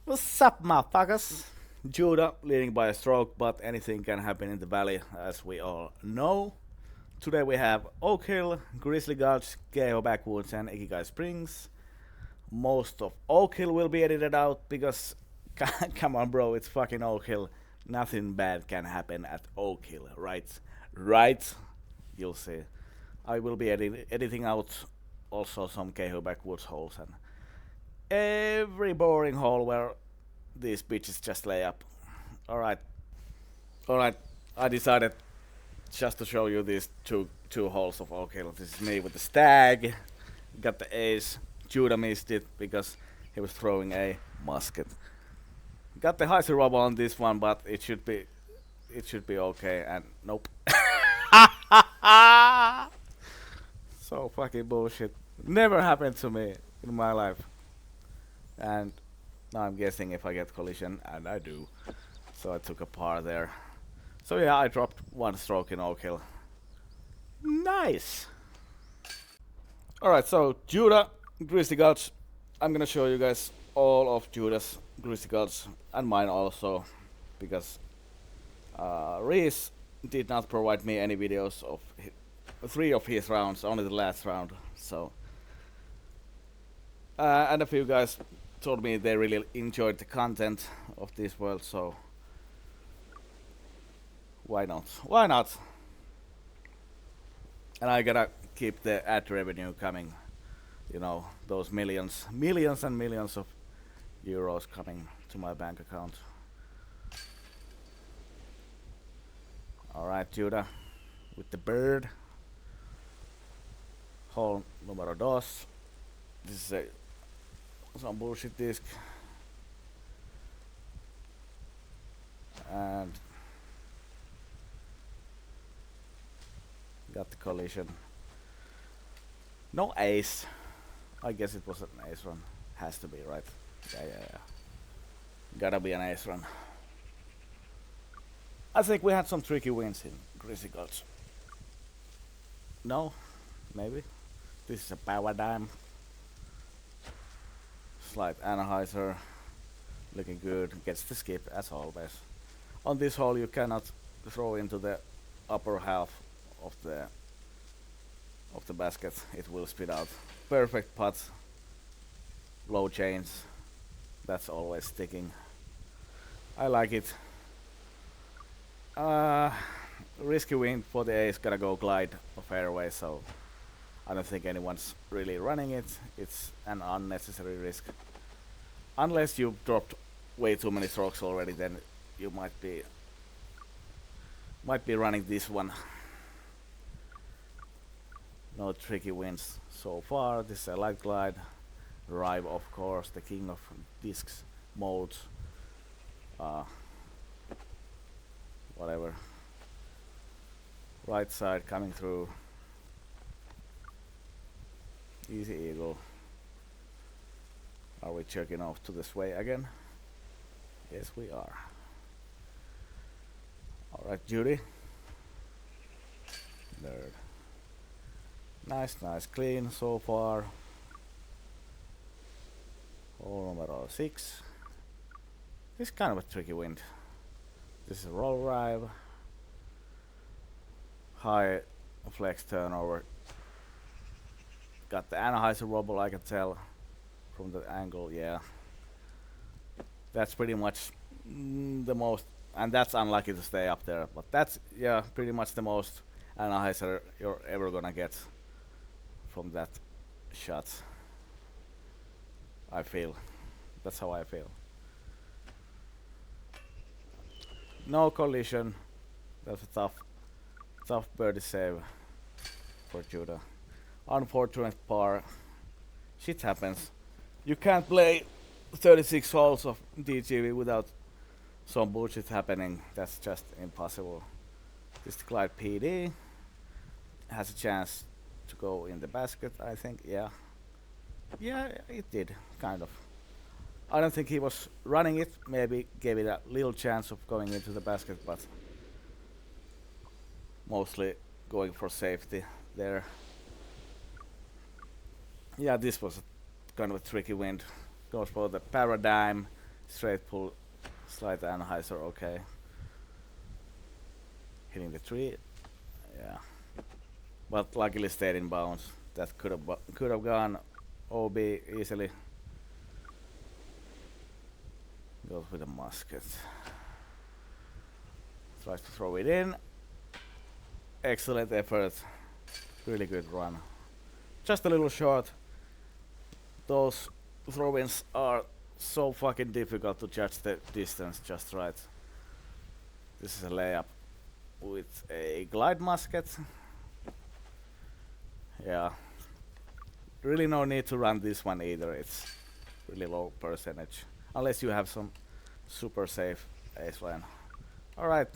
What's up, motherfuckers? Judah leading by a stroke, but anything can happen in the valley, as we all know. Today we have Oak Hill, Grizzly Gulch, Keho Backwoods, and Ikigai Springs. Most of Oak Hill will be edited out because, come on, bro, it's fucking Oak Hill. Nothing bad can happen at Oak Hill, right? Right? You'll see. I will be editing out also some Keho Backwoods holes and every boring hole where these bitches just lay up. Alright, alright. I decided just to show you these two holes of Oak Hill. This is me with the stag. Got the ace. Judah missed it because he was throwing a musket. Got the Heiser rubble on this one, but it should be okay. And nope. So fucking bullshit. Never happened to me in my life. And now I'm guessing if I get collision, and I do. So I took a par there. So yeah, I dropped one stroke in Oak Hill. Nice! Alright, so Judah, Grizzly Gulch. I'm gonna show you guys all of Judah's Grizzly Gulch and mine also. Because Reese did not provide me any videos of three of his rounds, only the last round. So, and a few guys told me they really enjoyed the content of this world, so why not? Why not? And I gotta keep the ad revenue coming. You know, those millions and millions of euros coming to my bank account. Alright, Judah, with the bird. Hole numero dos. This is some bullshit disc. And got the collision. No ace. I guess it was an ace run. Has to be, right? Yeah. Gotta be an ace run. I think we had some tricky wins in Grizzly Gulch. No? Maybe? This is a paradigm. Slight Anheuser. Looking good. Gets the skip as always. On this hole you cannot throw into the upper half of the basket. It will spit out. Perfect putt. Low chains. That's always sticking. I like it. Risky win for the ace. Gotta go glide or fairway, so I don't think anyone's really running it. It's an unnecessary risk. Unless you've dropped way too many strokes already, then you might be running this one. No tricky wins so far. This is a light glide. Rive, of course, the king of discs, modes, whatever. Right side coming through. Easy eagle. Are we jerking off to the sway again? Yes, we are. Alright, Judy. Nerd. Nice, clean so far. Hole number 6. This is kind of a tricky wind. This is a roll drive. High flex turnover. Got the Anheuser wobble, I can tell from the angle, yeah. That's pretty much the most, and that's unlucky to stay up there, but that's, yeah, pretty much the most Anheuser you're ever gonna get from that shot. I feel. That's how I feel. No collision. That's a tough birdie save for Judah. Unfortunate par. Shit happens. You can't play 36 holes of DGV without some bullshit happening. That's just impossible. This Clyde PD has a chance to go in the basket, I think. Yeah, it did, kind of. I don't think he was running it. Maybe gave it a little chance of going into the basket, but mostly going for safety there. Yeah, this was kind of a tricky wind. Goes for the paradigm. Straight pull, slight anhyzer, okay. Hitting the tree, yeah. But luckily stayed in bounds. That could have gone OB easily. Goes with a musket. Tries to throw it in. Excellent effort. Really good run. Just a little short. Those throw-ins are so fucking difficult to judge the distance just right. This is a layup with a glide musket. Yeah. Really no need to run this one either. It's really low percentage. Unless you have some super safe ace line. Alright.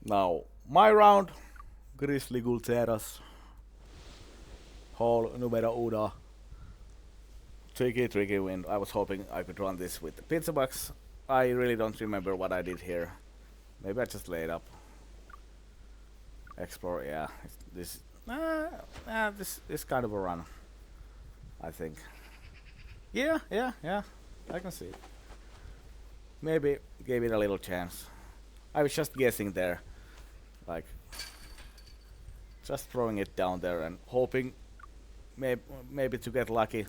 Now, my round. Grizzly Gulteras. Hole numero uno. Tricky win. I was hoping I could run this with the pizza box. I really don't remember what I did here. Maybe I just laid up. Explore, yeah. This is kind of a run, I think. Yeah. I can see it. Maybe gave it a little chance. I was just guessing there. Like, just throwing it down there and hoping maybe to get lucky.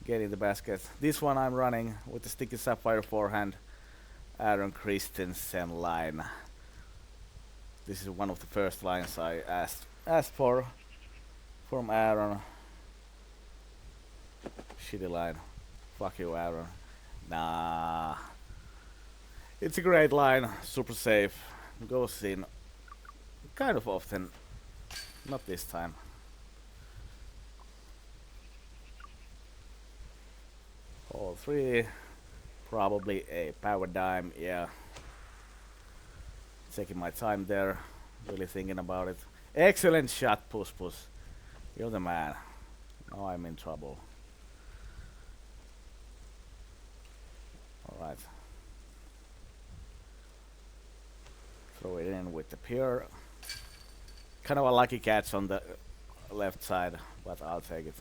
Get in the basket. This one I'm running with the Sticky Sapphire forehand Aaron Christensen line. This is one of the first lines I asked for from Aaron. Shitty line. Fuck you, Aaron. Nah. It's a great line, super safe. Goes in kind of often. Not this time. All three. Probably a power dime, yeah. Taking my time there. Really thinking about it. Excellent shot, Puspus. You're the man. Now I'm in trouble. Alright. Throw it in with the pure. Kind of a lucky catch on the left side, but I'll take it.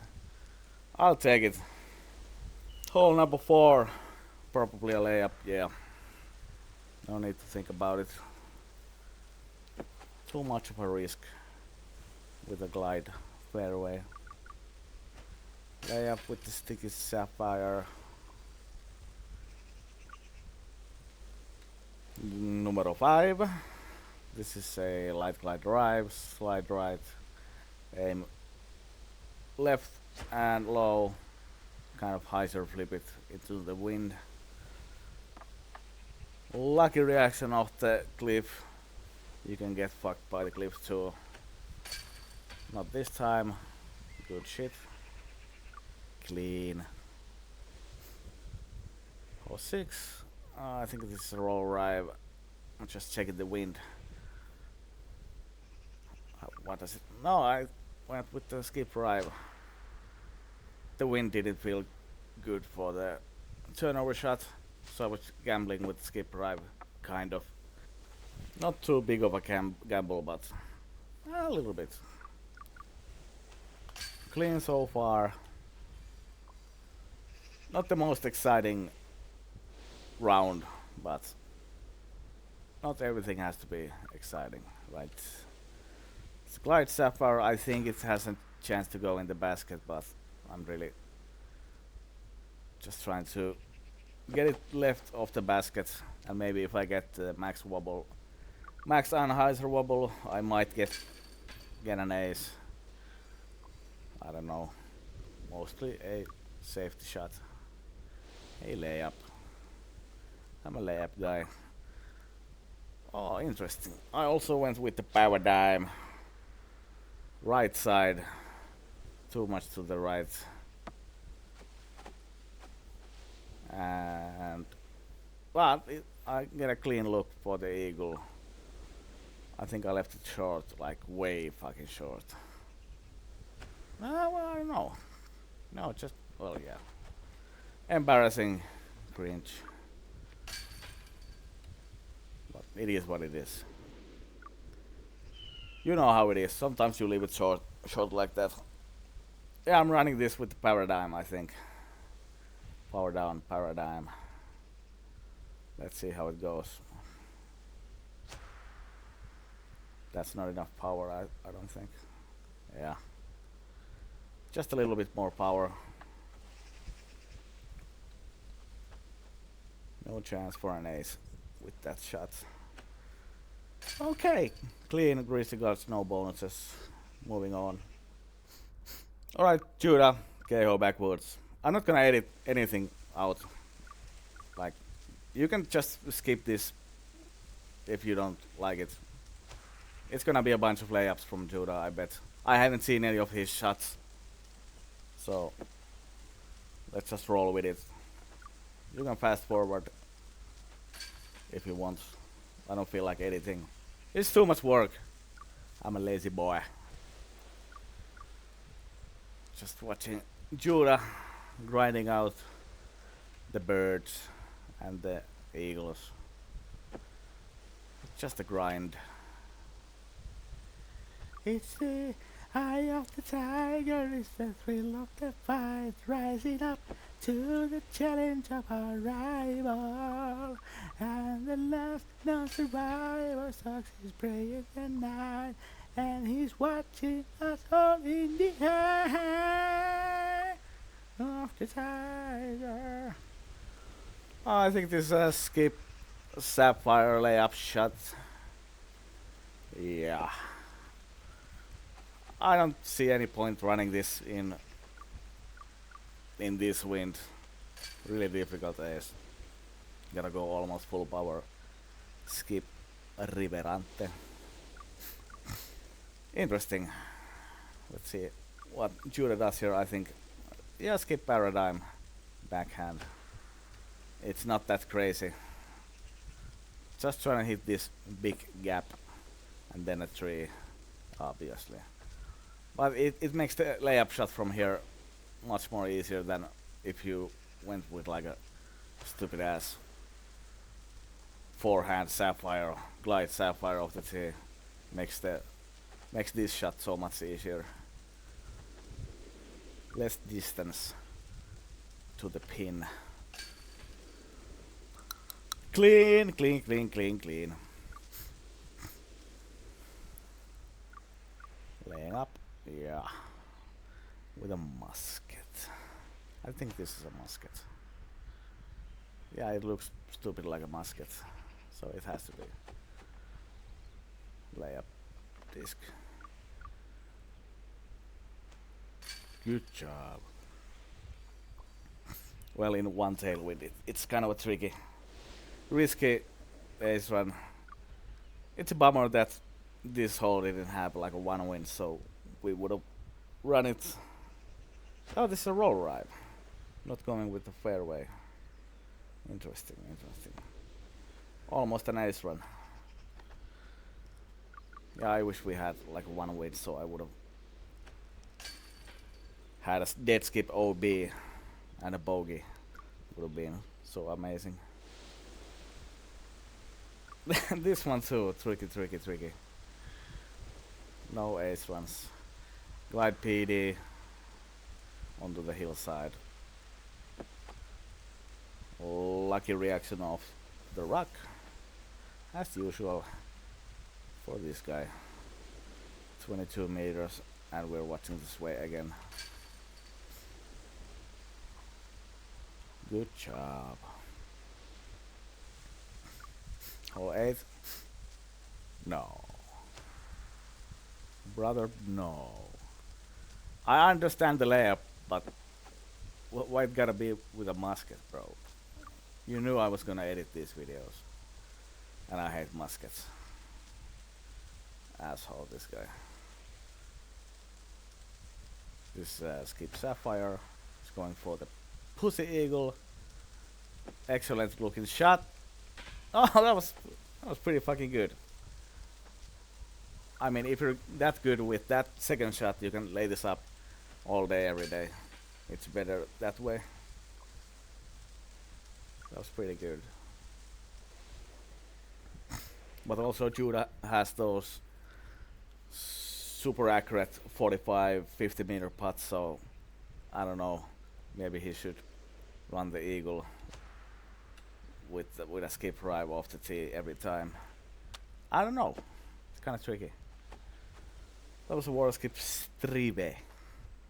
I'll take it. Hole number 4. Probably a layup, yeah. No need to think about it. Too much of a risk with a glide fairway. Layup with the Sticky Sapphire. Numero 5. This is a light glide drive, slide right, aim left and low, kind of hyzer flip it into the wind. Lucky reaction off the cliff. You can get fucked by the cliff too. Not this time. Good shit. Clean. Hole 6. I think this is a roll drive. I'm just checking the wind. What does it? No, I went with the skip drive. The wind didn't feel good for the turnover shot, so I was gambling with skip drive, kind of. Not too big of a gamble, but a little bit. Clean so far. Not the most exciting round, but not everything has to be exciting, right? It's Glide Sapphire. I think it has a chance to go in the basket, but I'm really just trying to get it left off the basket, and maybe if I get the max anhyzer wobble, I might get an ace. I don't know. Mostly a safety shot. A layup. I'm a layup guy. Oh, interesting. I also went with the power dime. Right side. Too much to the right. And but I get a clean look for the eagle. I think I left it short, like way fucking short. Well, I don't know. No, just, well, yeah. Embarrassing, cringe. But it is what it is. You know how it is. Sometimes you leave it short like that. Yeah, I'm running this with the paradigm, I think. Power down paradigm. Let's see how it goes. That's not enough power, I don't think. Yeah. Just a little bit more power. No chance for an ace with that shot. Okay, clean Greasy Guards, no bonuses. Moving on. Alright, Judah, KO backwards. I'm not gonna edit anything out. Like, you can just skip this if you don't like it. It's gonna be a bunch of layups from Judah, I bet. I haven't seen any of his shots. So, let's just roll with it. You can fast forward if you want. I don't feel like editing. It's too much work. I'm a lazy boy. Just watching Judah grinding out the birds and the eagles. Just a grind. It's the eye of the tiger, it's the thrill of the fight, rising up to the challenge of our rival. And the last known survivor stalks his prey in the night, and he's watching us all in the eye of the tiger. Oh, I think this is a skip sapphire layup shot. Yeah. I don't see any point running this in this wind. Really difficult ace. Gotta go almost full power. Skip Riverante. Interesting. Let's see what Judah does here. I think, yeah, skip paradigm. Backhand. It's not that crazy. Just trying to hit this big gap and then a tree, obviously. But it makes the layup shot from here much more easier than if you went with like a stupid ass forehand sapphire, glide sapphire off the tee. Makes this shot so much easier. Less distance to the pin. Clean, clean, clean, clean, clean. Laying up. Yeah, with a musket. I think this is a musket. Yeah, it looks stupid like a musket, so it has to be. Layup disc. Good job. Well, in one tail with it, it's kind of a tricky, risky ace run. It's a bummer that this hole didn't have like a one win, so we would have run it. Oh, this is a roll ride. Not going with the fairway. Interesting, interesting. Almost an ace run. Yeah, I wish we had like one win, so I would have had a dead skip OB and a bogey. Would have been so amazing. This one too, tricky, tricky, tricky. No ace runs. Glide PD onto the hillside. Lucky reaction of the rock, as usual for this guy. 22 meters, and we're watching this way again. Good job. Hole 8. No. Brother, no. I understand the layup, but why it gotta be with a musket, bro? You knew I was gonna edit these videos. And I hate muskets. Asshole, this guy. This skip sapphire is going for the pussy eagle. Excellent looking shot. Oh, that was pretty fucking good. I mean, if you're that good with that second shot, you can lay this up all day, every day. It's better that way. That was pretty good. But also Judah has those super accurate 45, 50 meter putts, so I don't know. Maybe he should run the eagle with a skip drive off the tee every time. I don't know. It's kind of tricky. That was a water skip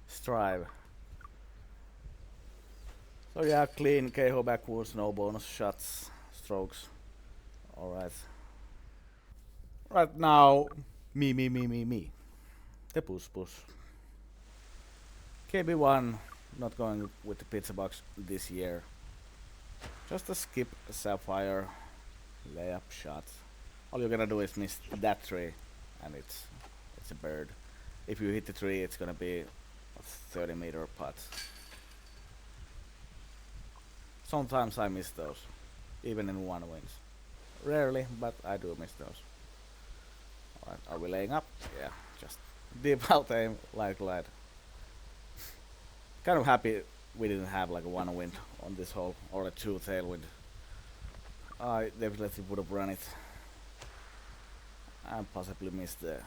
strive. So yeah, clean KO backwards, no bonus shots, strokes. Alright. Right now, me. The Puspus. KB1, not going with the pizza box this year. Just a skip sapphire layup shot. All you're gonna do is miss that tree, and it's a bird. If you hit the tree, it's gonna be a 30-meter putt. Sometimes I miss those, even in one wins. Rarely, but I do miss those. Alright, are we laying up? Yeah, just deep out aim, light glide. Kind of happy we didn't have like a one wind on this hole, or a two tailwind. I definitely would have run it. And possibly missed the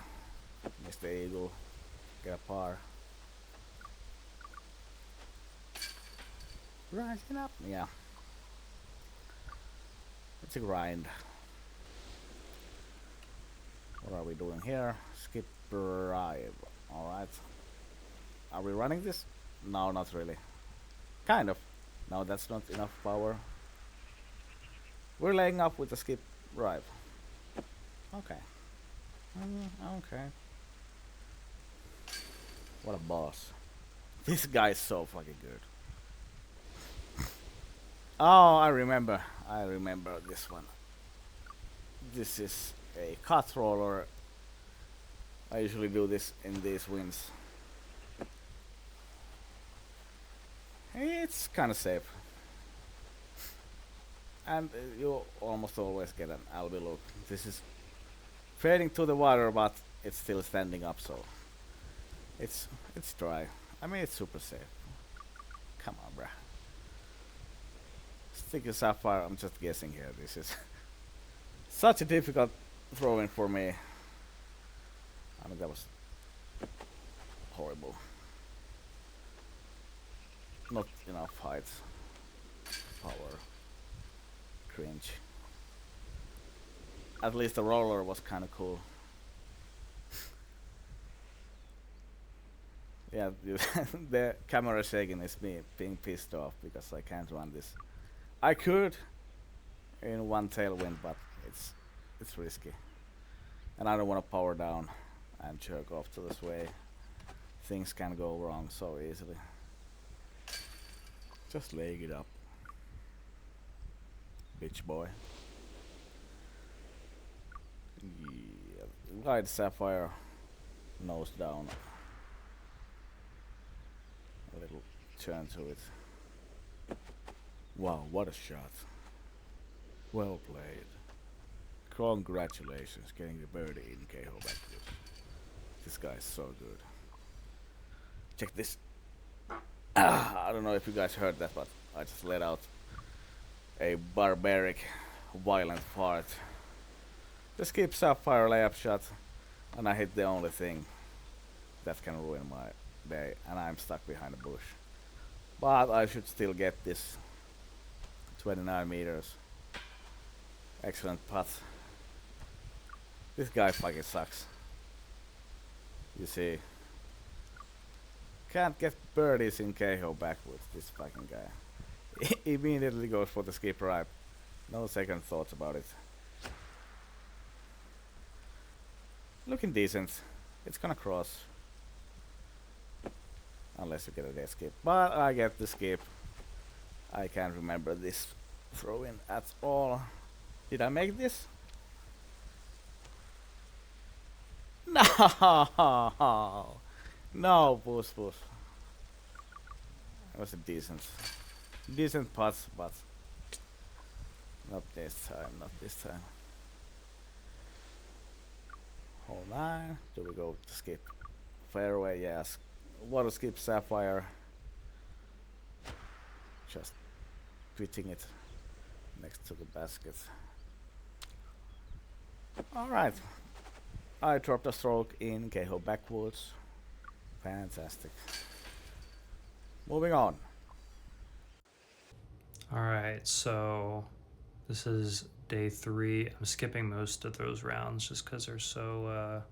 eagle. Get a par. Rising up, yeah. It's a grind. What are we doing here? Skip drive. Alright. Are we running this? No, not really. Kind of. No, that's not enough power. We're laying up with a skip drive. Okay. Okay. What a boss. This guy is so fucking good. Oh, I remember this one. This is a cut roller. I usually do this in these wins. It's kinda safe. And you almost always get an albi look. This is fading to the water, but it's still standing up, so it's dry. I mean, it's super safe. Come on, bruh. Sticky sapphire. I'm just guessing here. This is such a difficult throw-in for me. I mean, that was horrible. Not enough height, power, cringe. At least the roller was kind of cool. Yeah, the camera shaking is me being pissed off because I can't run this. I could in one tailwind, but it's risky, and I don't want to power down and jerk off to the sway. Things can go wrong so easily. Just laying it up, bitch boy. Yeah, glide sapphire, nose down. A little turn to it. Wow, what a shot. Well played. Congratulations, getting the birdie in KO backwards. This guy is so good. Check this. I don't know if you guys heard that, but I just let out a barbaric, violent fart. The skip sapphire layup shot, and I hit the only thing that can ruin my day, and I'm stuck behind a bush. But I should still get this 29 meters. Excellent putt. This guy fucking sucks. You see. Can't get birdies in KO backwards, this fucking guy. He immediately goes for the skip drive. No second thoughts about it. Looking decent. It's gonna cross. Unless you get a dead skip. But I get the skip. I can't remember this throw-in at all. Did I make this? No! No, Puspus. It was a decent putt, but not this time. Hole 9. Do we go to skip? Fairway, yes. Water skip sapphire. Just pitching it next to the basket. Alright. I dropped a stroke in KO backwards. Fantastic. Moving on. All right, so this is day 3. I'm skipping most of those rounds just because they're so,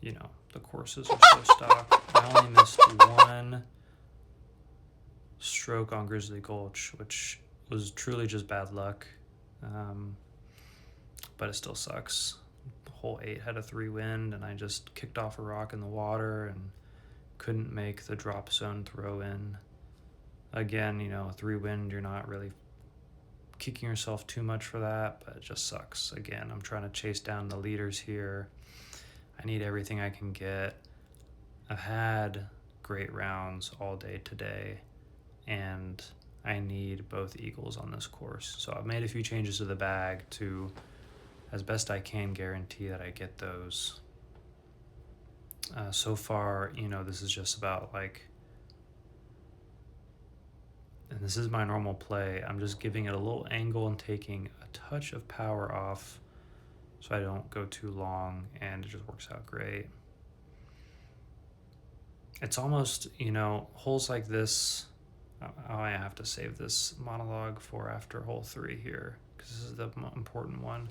the courses are so stock. I only missed one stroke on Grizzly Gulch, which was truly just bad luck. Um, but it still sucks. Hole 8 had a 3 wind, and I just kicked off a rock in the water and couldn't make the drop zone throw in. Again, 3 wind, you're not really kicking yourself too much for that, but it just sucks. Again, I'm trying to chase down the leaders here. I need everything I can get. I've had great rounds all day today, and I need both eagles on this course. So I've made a few changes to the bag to, as best I can, guarantee that I get those. So far, this is just about and this is my normal play. I'm just giving it a little angle and taking a touch of power off so I don't go too long, and it just works out great. It's almost, holes like this. I have to save this monologue for after hole 3 here because this is the important one.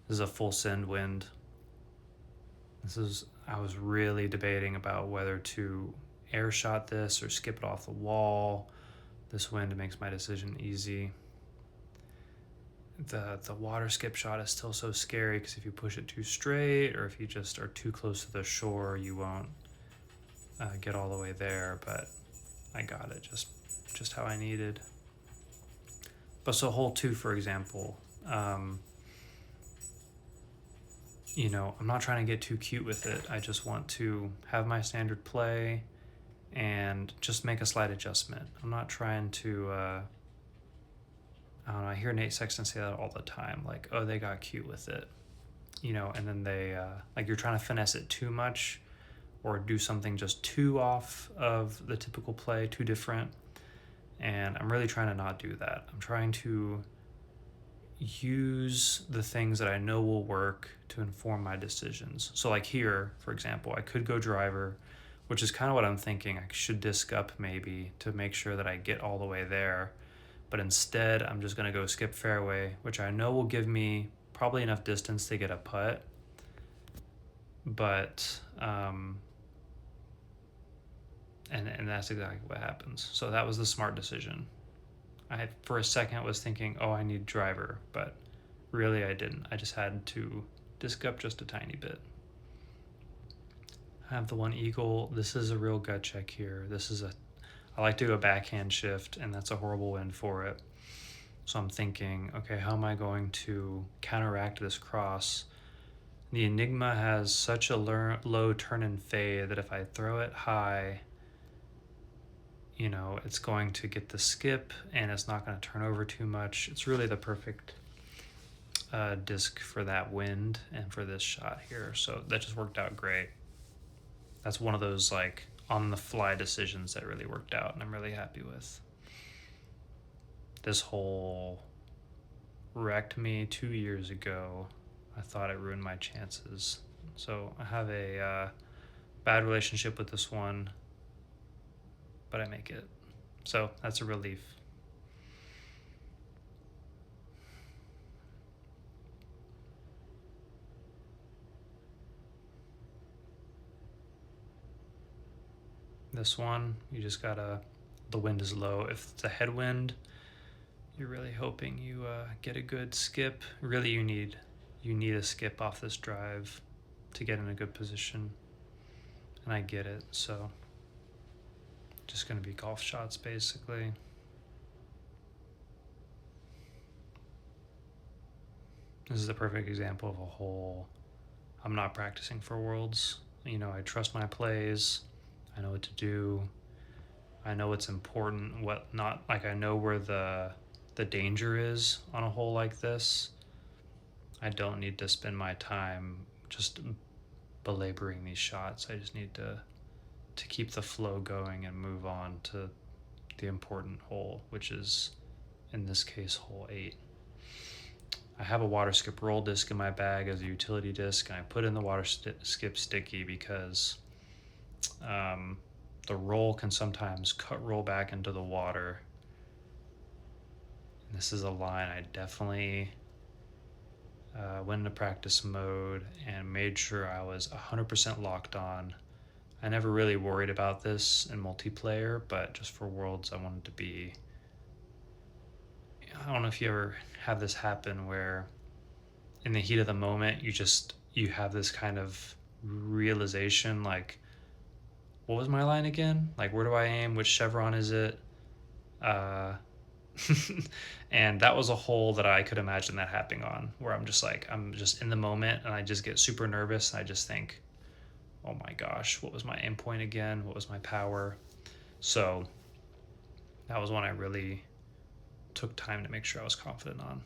This is a full send wind. I was really debating about whether to air shot this or skip it off the wall. This wind makes my decision easy. The water skip shot is still so scary because if you push it too straight or if you just are too close to the shore, you won't get all the way there. But I got it just how I needed. But so hole 2, for example, I'm not trying to get too cute with it. I just want to have my standard play and just make a slight adjustment. I'm not trying to, I don't know, I hear Nate Sexton say that all the time, like, oh, they got cute with it, and then they, you're trying to finesse it too much or do something just too off of the typical play, too different. And I'm really trying to not do that. I'm trying to use the things that I know will work to inform my decisions. So like here, for example, I could go driver, which is kind of what I'm thinking. I should disc up maybe to make sure that I get all the way there. But instead, I'm just going to go skip fairway, which I know will give me probably enough distance to get a putt. But, and that's exactly what happens. So that was the smart decision. I, for a second, was thinking, oh, I need driver, but really I didn't. I just had to disc up just a tiny bit. I have the one eagle. This is a real gut check here. I like to go backhand shift, and that's a horrible wind for it. So I'm thinking, okay, how am I going to counteract this cross? The Enigma has such a low turn and fade that if I throw it high, it's going to get the skip and it's not going to turn over too much. It's really the perfect disc for that wind and for this shot here. So that just worked out great. That's one of those on the fly decisions that really worked out and I'm really happy with. This hole wrecked me 2 years ago. I thought it ruined my chances. So I have a bad relationship with this one, but I make it. So that's a relief. This one, you just gotta, the wind is low. If it's a headwind, you're really hoping you get a good skip. Really, you need a skip off this drive to get in a good position. And I get it, so just gonna be golf shots basically. This is a perfect example of a hole I'm not practicing for Worlds. I trust my plays. I know what to do. I know what's important, what not. I know where the danger is on a hole like this. I don't need to spend my time just belaboring these shots. I just need to keep the flow going and move on to the important hole, which is in this case hole 8. I have a water skip roll disc in my bag as a utility disc, and I put in the water skip sticky because the roll can sometimes roll back into the water, this is a line I definitely went into practice mode and made sure I was 100% locked on. I never really worried about this in multiplayer, but just for Worlds, I wanted to be. I don't know if you ever have this happen where in the heat of the moment you have this kind of realization like, what was my line again? Like, where do I aim? Which chevron is it? Uh, and that was a hole that I could imagine that happening on, where I'm just in the moment and I just get super nervous and I just think, oh my gosh, what was my aim point again? What was my power? So that was one I really took time to make sure I was confident on.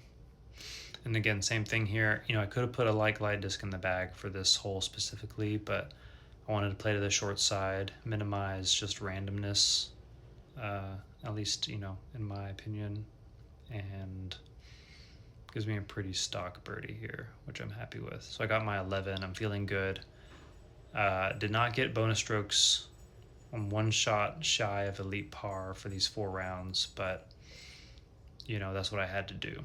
And again, same thing here. I could have put a light glide disc in the bag for this hole specifically, but I wanted to play to the short side, minimize just randomness, at least, in my opinion, and gives me a pretty stock birdie here, which I'm happy with. So I got my 11. I'm feeling good. Did not get bonus strokes. I'm one shot shy of elite par for these 4 rounds, but, that's what I had to do.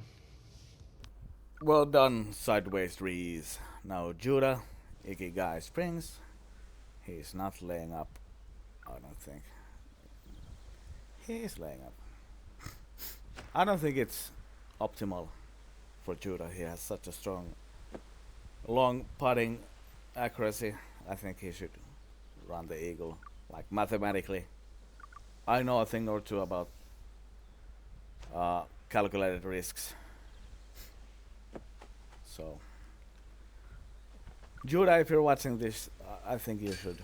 Well done, Sideways Reese. Now Judah, Ikigai Springs. He's not laying up, I don't think. He's laying up. I don't think it's optimal for Judah. He has such a strong, long putting accuracy. I think he should run the eagle, like mathematically. I know a thing or two about calculated risks. So, Judah, if you're watching this, I think you should.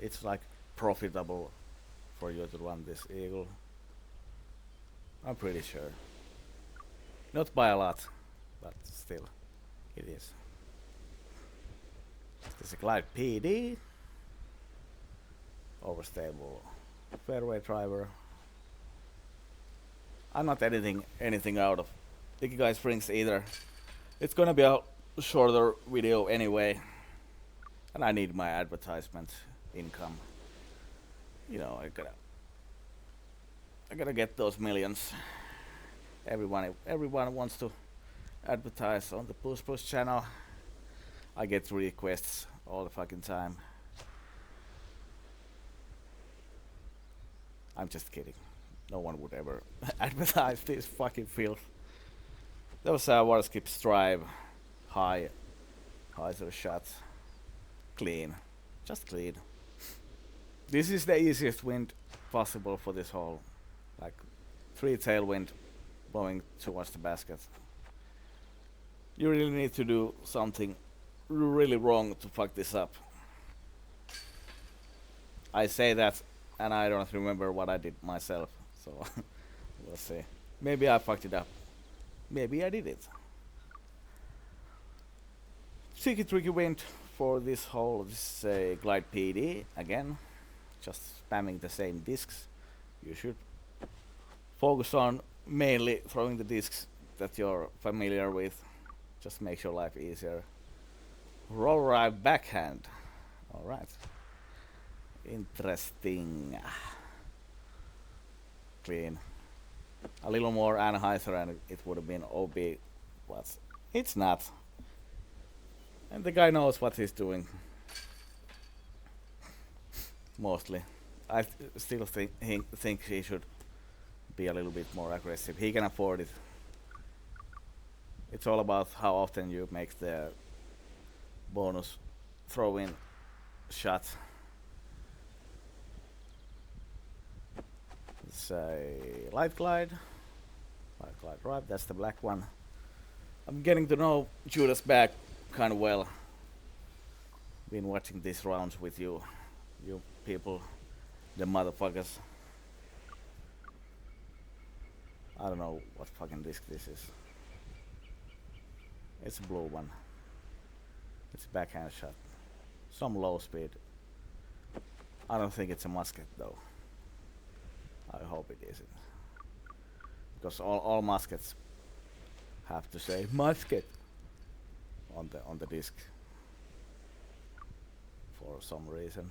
It's like profitable for you to run this eagle. I'm pretty sure. Not by a lot, but still, it is. There's a glide PD. Overstable fairway driver. I'm not editing anything out of Ikigai Springs either. It's gonna be a shorter video anyway, and I need my advertisement income. I gotta get those millions. Everyone wants to advertise on the Puspus channel. I get requests all the fucking time. I'm just kidding. No one would ever advertise this fucking filth. That was a water skip strive. High sort of shots. Clean. Just clean. This is the easiest wind possible for this hole. Like 3 tailwind blowing towards the basket. You really need to do something really wrong to fuck this up. I say that and I don't remember what I did myself, so we'll see. Maybe I fucked it up. Maybe I did it. Tricky wind for this hole. This is a glide PD again. Just spamming the same discs. You should focus on mainly throwing the discs that you're familiar with. Just makes your life easier. Roll right backhand. Alright. Interesting. Clean. A little more Anheuser and it would have been OB, but it's not. And the guy knows what he's doing. Mostly. I still think he should be a little bit more aggressive. He can afford it. It's all about how often you make the bonus throw-in shot. It's a light glide. Light glide right, that's the black one. I'm getting to know Judah's bag kind of well. Been watching these rounds with you people, the motherfuckers. I don't know what fucking disc this is. It's a blue one. It's a backhand shot. Some low speed. I don't think it's a musket though. I hope it isn't. Because all muskets have to say musket on the disc for some reason.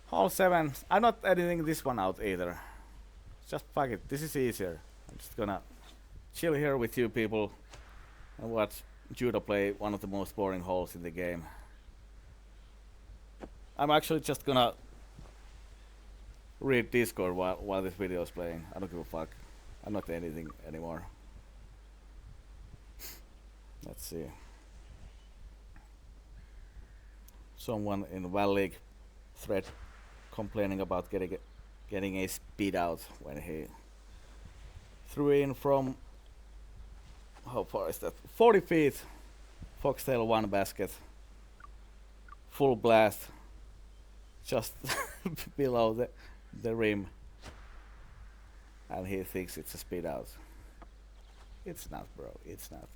Hole 7. I'm not editing this one out either. Just fuck it. This is easier. I'm just gonna chill here with you people and watch Judah play one of the most boring holes in the game. I'm actually just gonna read Discord while this video is playing. I don't give a fuck. I'm not anything anymore. Let's see. Someone in Val League thread complaining about getting a speed out when he threw in from, how far is that? 40 feet. Foxtail 1 basket. Full blast. Just below the rim. And he thinks it's a speed out. It's not, bro. It's not.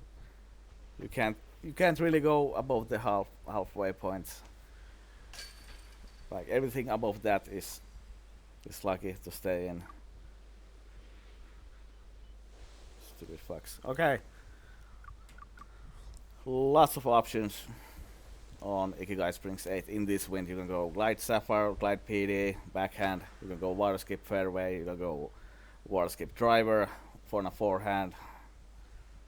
You can't really go above the halfway points. Like everything above that is lucky to stay in. Stupid fucks. Okay. Lots of options on Ikigai Springs 8 in this wind. You can go Glide Sapphire, Glide PD, backhand. You can go Water Skip Fairway. You can go Water Skip Driver for a forehand.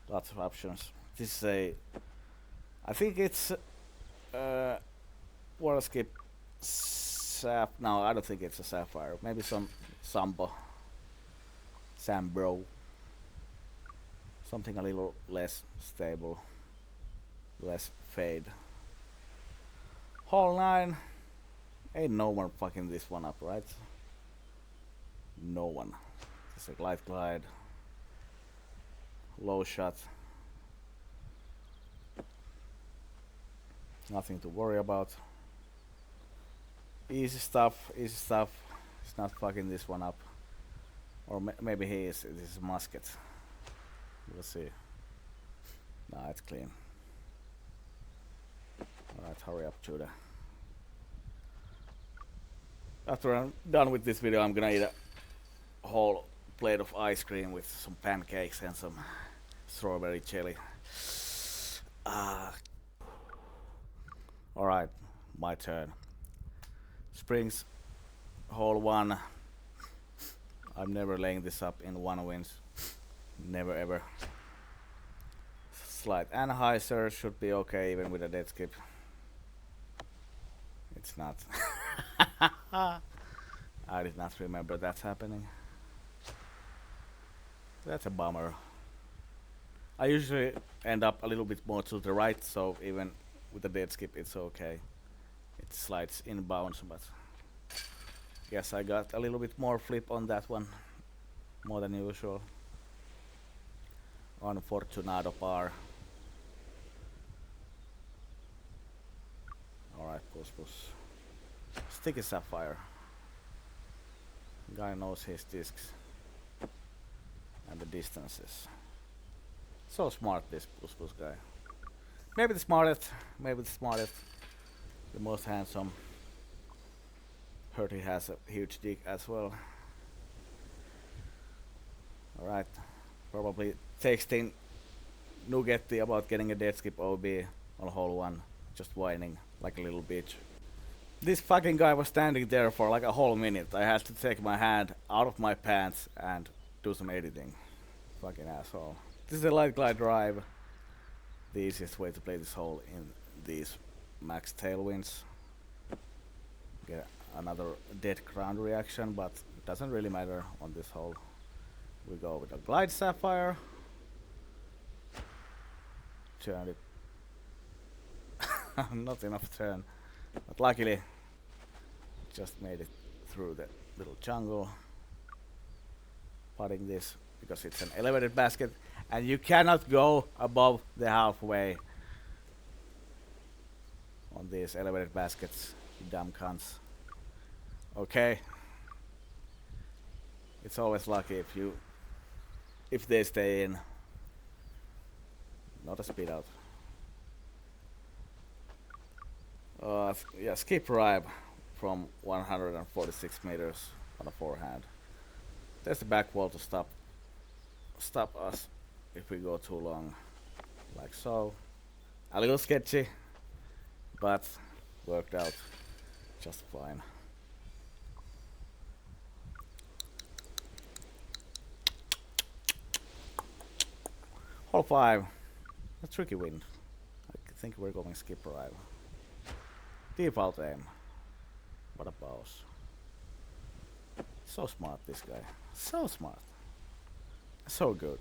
Lots of options. This is I think it's Water Skip no, I don't think it's a Sapphire. Maybe some Sambro. Something a little less stable. Less fade. Hole 9. Ain't no one fucking this one up, right? No one. It's a glide. Low shot. Nothing to worry about. Easy stuff. It's not fucking this one up. Or maybe he is. This is musket. We'll see. Nah, it's clean. Alright, hurry up, Judah. After I'm done with this video, I'm gonna eat a whole plate of ice cream with some pancakes and some strawberry jelly. Alright, my turn. Springs, hole 1. I'm never laying this up in 1 wins. Never ever. Slight anhyzer should be okay even with a dead skip. It's not. I did not remember that's happening. That's a bummer. I usually end up a little bit more to the right, so even with a dead skip it's okay. It slides inbounds, but guess I got a little bit more flip on that one. More than usual. Unfortunado par. Alright, Puspus. Sticky Sapphire. Guy knows his discs. And the distances. So smart, this Puspus guy. Maybe the smartest. The most handsome. Heard he has a huge dick as well. Alright. Probably texting Nugetti about getting a dead skip OB on hole 1. Just whining like a little bitch. This fucking guy was standing there for like a whole minute. I had to take my hand out of my pants and do some editing. Fucking asshole. This is a light glide drive. The easiest way to play this hole in these max tailwinds. Get another dead ground reaction, but it doesn't really matter on this hole. We go with a Glide Sapphire. Turn it. Not enough turn. But luckily, just made it through the little jungle. Putting this because it's an elevated basket and you cannot go above the halfway on these elevated baskets, you dumb cunts. Okay. It's always lucky if they stay in. Not a speed out. Yeah, skip ribe from 146 meters on a forehand. There's the back wall to stop us if we go too long, like so. A little sketchy, but worked out just fine. Hole 5. A tricky win. I think we're going skip arrive. Default aim. What a boss. So smart, this guy. So smart. So good.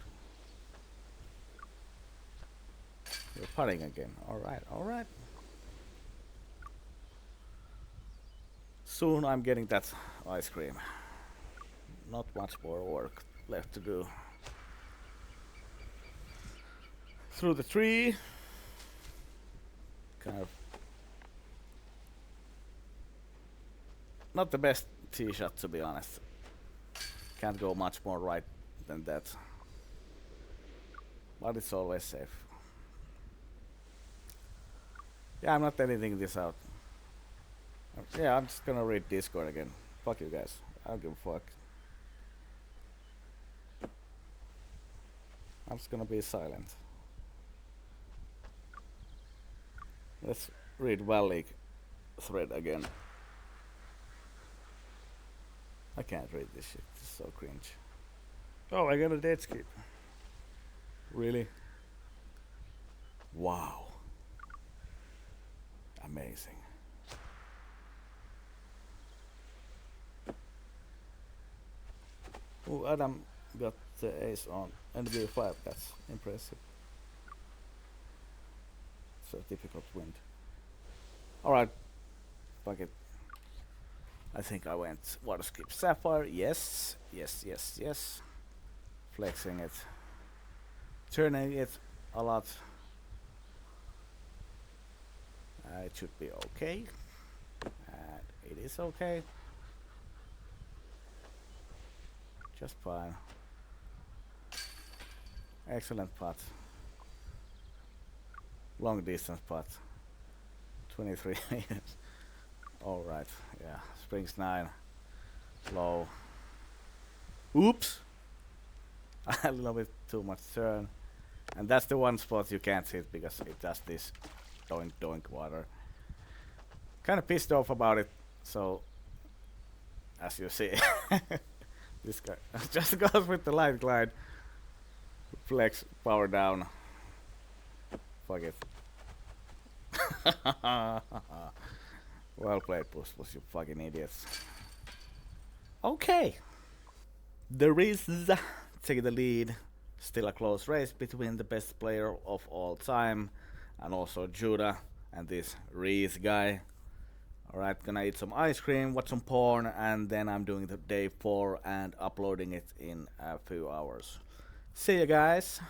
You're putting again. Alright, alright. Soon I'm getting that ice cream. Not much more work left to do. Through the tree. Kind of not the best tee shot, to be honest. Can't go much more right than that. But it's always safe. Yeah, I'm not editing this out. Yeah, I'm just gonna read Discord again. Fuck you guys. I don't give a fuck. I'm just gonna be silent. Let's read Valley thread again. I can't read this shit. This is so cringe. Oh, I got a dead skip. Really? Wow. Amazing. Oh, Adam got the ace on NB5. That's impressive. It's a difficult wind. Alright. Fuck it. I think I went water skip sapphire. Yes. Yes, yes, yes. Flexing it. Turning it a lot. It should be okay. And it is okay. Just fine. Excellent putt. Long distance putt. 23 meters. Alright, yeah. Springs 9. Low. Oops! A little bit too much turn. And that's the one spot you can't hit because it does this doink doink water. Kinda pissed off about it, so as you see. This guy just goes with the light glide. Flex, power down. Fuck it. Well played, Puspus, you fucking idiots. Okay. The Reese take the lead. Still a close race between the best player of all time and also Judah and this Reese guy. Alright, gonna eat some ice cream, watch some porn, and then I'm doing the day 4 and uploading it in a few hours. See you guys.